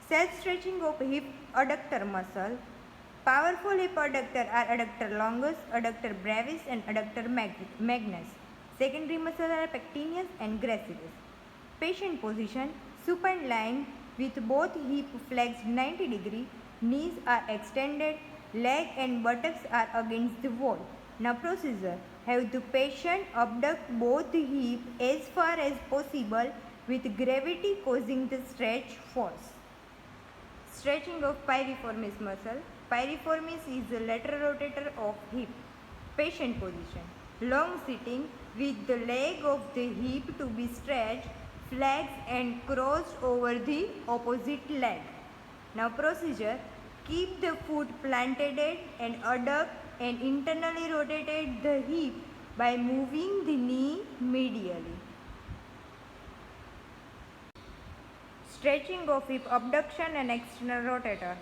Self-stretching of hip adductor muscle. Powerful hip adductor are adductor longus, adductor brevis and adductor magnus. Secondary muscles are pectineus and gracilis. Patient position, supine lying with both hip flexed 90 degree, knees are extended, leg and buttocks are against the wall. Now procedure, have the patient abduct both hip as far as possible with gravity causing the stretch force. Stretching of piriformis muscle. Piriformis is the lateral rotator of hip. Patient position, long sitting with the leg of the hip to be stretched, flexed and crossed over the opposite leg. Now procedure, keep the foot planted and adduct and internally rotate the hip by moving the knee medially. Stretching of hip abduction and external rotator.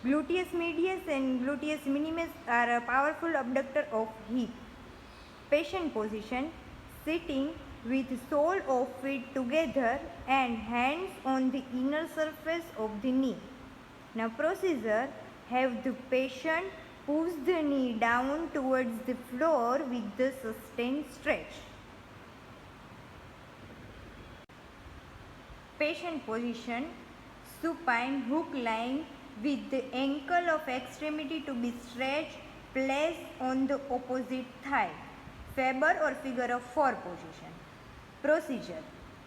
Gluteus medius and gluteus minimus are a powerful abductor of hip. Patient position, sitting with sole of feet together and hands on the inner surface of the knee. Now procedure, have the patient push the knee down towards the floor with the sustained stretch. Patient position, supine hook lying with the ankle of extremity to be stretched, placed on the opposite thigh. Faber or figure of 4 position. Procedure,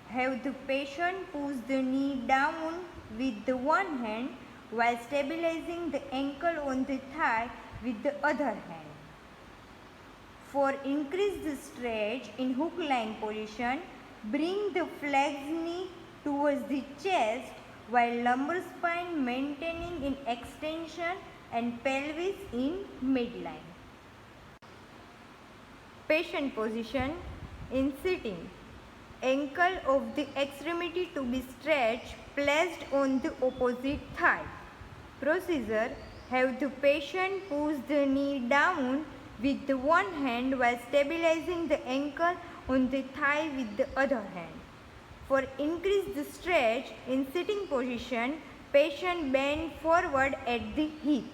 have the patient push the knee down with the one hand while stabilizing the ankle on the thigh with the other hand. For increased stretch in hook lying position, bring the flexed knee towards the chest while lumbar spine maintaining in extension and pelvis in midline. Patient position in sitting, ankle of the extremity to be stretched, placed on the opposite thigh. Procedure, have the patient push the knee down with the one hand while stabilizing the ankle on the thigh with the other hand. For increased stretch in sitting position, patient bend forward at the hip.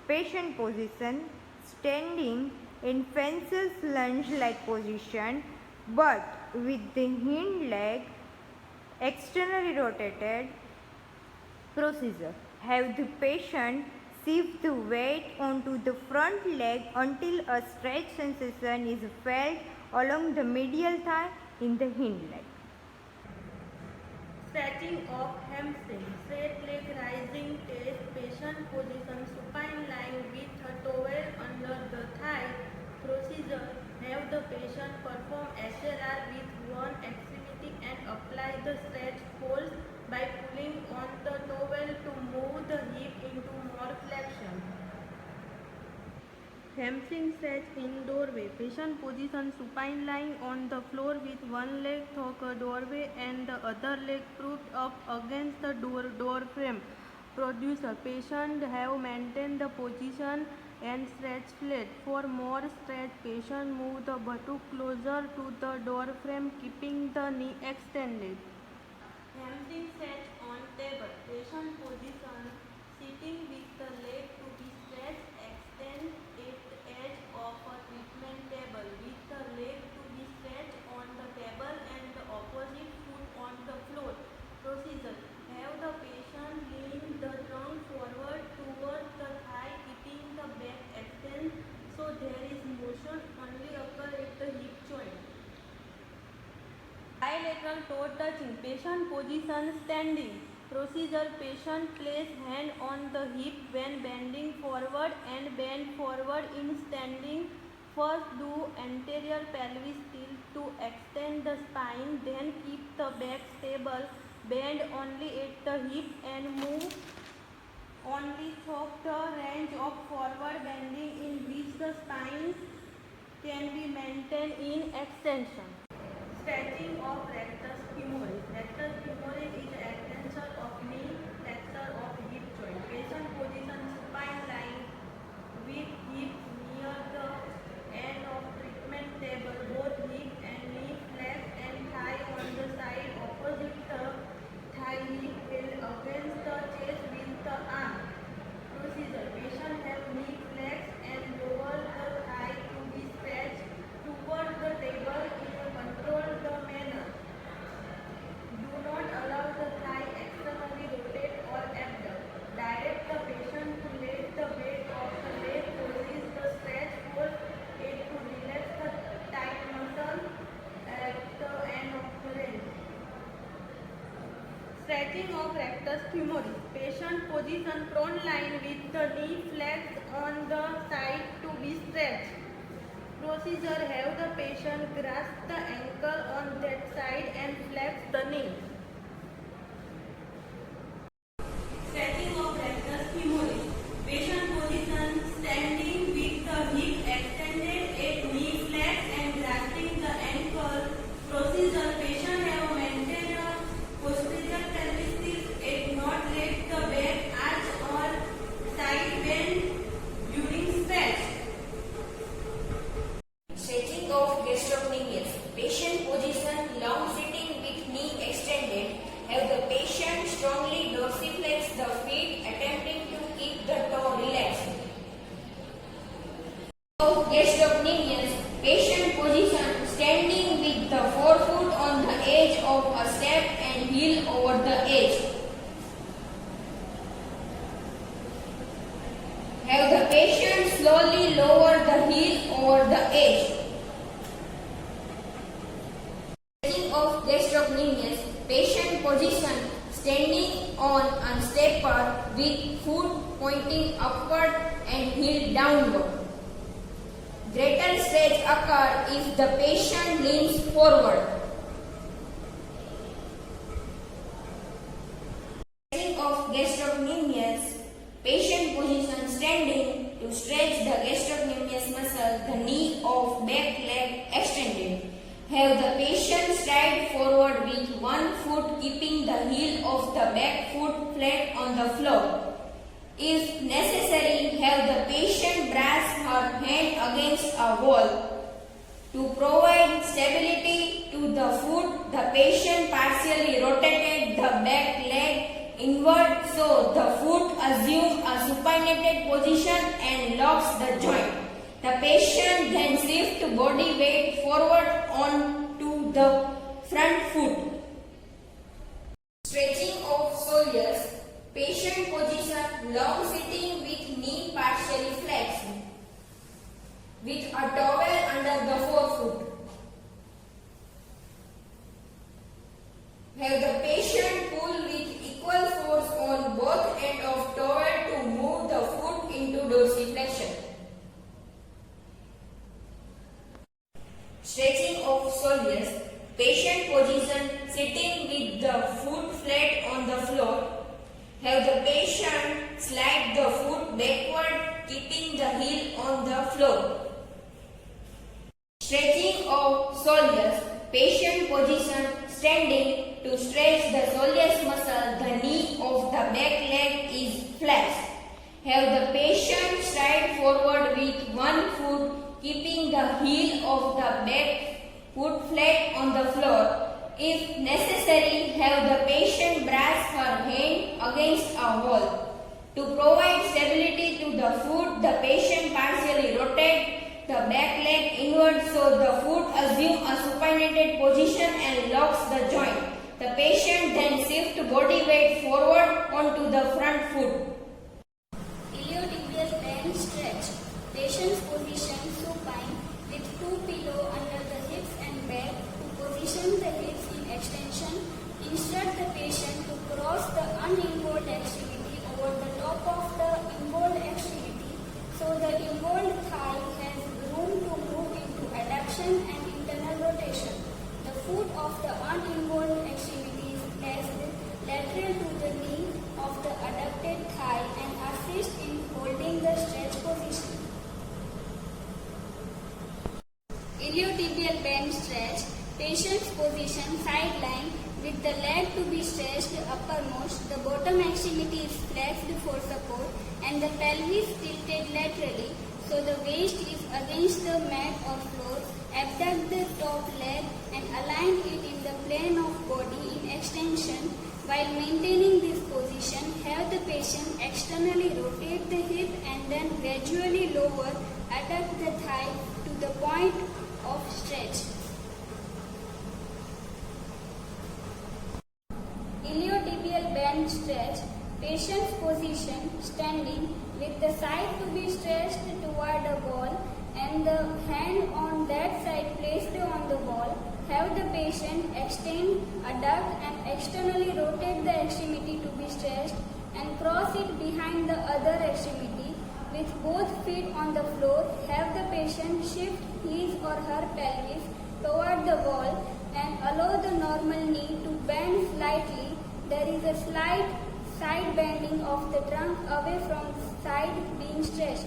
Patient position, standing in fencer's lunge-like position but with the hind leg externally rotated. Procedure, have the patient shift the weight onto the front leg until a stretch sensation is felt along the medial thigh in the hind leg. Stretching of hamstring. Straight leg rising test. Patient position, supine lying with a towel under the thigh. Procedure, have the patient perform SLR with one extremity and apply the stretch force by pulling on the towel to move the hip into more flexion. Hamstring stretch in doorway. Patient position, supine lying on the floor with one leg through a doorway and the other leg propped up against the door frame. Producer, patient have maintained the position and stretch flat. For more stretch, patient move the buttock closer to the door frame, keeping the knee extended. Hamstring stretch on table. Patient position, sitting with the leg to be stretched, extend at the edge of a treatment table with the leg to be stretched on the table and the opposite foot on the floor. Procedure, have the patient lean the trunk forward towards the thigh, keeping the back extended so there is motion only occur at the hip joint. Bilateral toe touching. Patient position, standing. Procedure, patient place hand on the hip when bending forward and bend forward in standing. First do anterior pelvis tilt to extend the spine, then keep the back stable. Bend only at the hip and move only through the range of forward bending in which the spine can be maintained in extension. Stretching of rectus femoris. Rectus femoris is extensor of knee, flexor of hip joint. Patient position, supine lying with hip near the end of treatment table. Both hip and knee flexed and thigh on the side opposite the thigh Stretching of rectus femoris. Patient position prone line with the knee flexed on the side to be stretched. Procedure: have the patient grasp the ankle on that side and flex the knee. Stretching of rectus femoris. Patient position standing with the hip extended at knee flex and grasping the ankle. Procedure: patient have maintained a posterior pelvis and not let the back arch or side bend during stretch. Stretching of gastrocnemius. Patient position long sitting with knee extended. Have the patient strongly dorsiflex the feet, attempting to keep the toe relaxed. Of gastrocnemius. Patient position standing with the forefoot on the edge of a step and heel over the edge. Have the patient slowly lower the heel over the edge. Stretching of gastrocnemius. Patient position standing on a stepper with foot pointing upward and heel downward. Greater stretch occurs if the patient leans forward. Stretching of gastrocnemius. Patient position standing to stretch the gastrocnemius muscle, the knee of back leg extended. Have the patient stride forward with one foot keeping the heel of the back foot flat on the floor. If necessary, have the patient brace her hand against a wall. To provide stability to the foot, the patient partially rotated the back leg inward so the foot assumes a supinated position and locks the joint. The patient then shifts body weight forward onto the front foot. Stretching of soleus. Patient position long sitting with knee partially flexed with a towel under the forefoot. Have the patient pull with equal force on both ends of towel to move the foot into dorsiflexion. Stretching of soleus. Patient position sitting with the foot flat on the floor. Have the patient slide the foot backward, keeping the heel on the floor. Stretching of soleus. Patient position standing to stretch the soleus muscle, the knee of the back leg is flexed. Have the patient stride forward with one foot, keeping the heel of the back foot flat on the floor. If necessary, have the patient brace her hand against a wall. To provide stability to the foot, the patient partially rotates the back leg inward so the foot assumes a supinated position and locks the joint. The patient then shifts body weight forward onto the front foot. Iliotibial band stretch. Patient's position supine with two pillows under the hips and back to position the hips in extension. Instruct the patient to cross the uninvolved extremity over the top of the involved extremity so the involved thigh has room to move into adduction and internal rotation. The foot of the uninvolved extremity is placed lateral to the knee of the adducted thigh and assist in holding the stretch position. Iliotibial band stretch. Patient's position sideline with the leg to be stretched uppermost, the bottom extremity is flexed for support and the pelvis tilted laterally so the waist is against the mat or floor. Abduct the top leg and align it in the plane of body in extension. While maintaining this position, have the patient externally rotate the hip and then gradually lower, adduct the thigh to the point of stretch. Iliotibial band stretch. Patient's position standing with the side to be stretched toward the wall and the hand on that side placed on the wall. Have the patient extend, adduct and externally rotate the extremity to be stretched and cross it behind the other extremity with both feet on the floor. Have the patient shift his or her pelvis toward the wall and allow the normal knee to bend slightly. There is a slight side bending of the trunk away from side being stretched.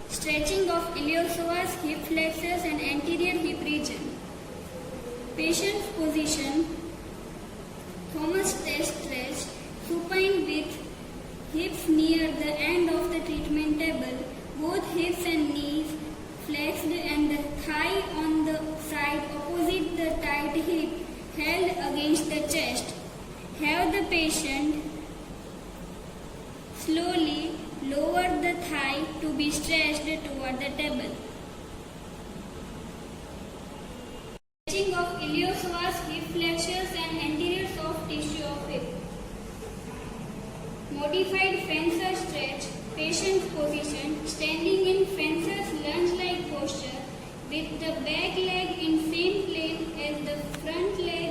Stretching of iliopsoas, hip flexors and anterior hip region. Patient's position, Thomas test stretch, supine with hips near the end of the treatment table, both hips and knees flexed and the thigh on the side opposite the tight hip held against the chest. Have the patient slowly lower the thigh to be stretched toward the table. Stretching of iliopsoas, hip flexors and anterior soft tissue of hip. Modified fencer stretch, patient's position, standing in fencer's lunge-like posture with the back leg in same plane as the front leg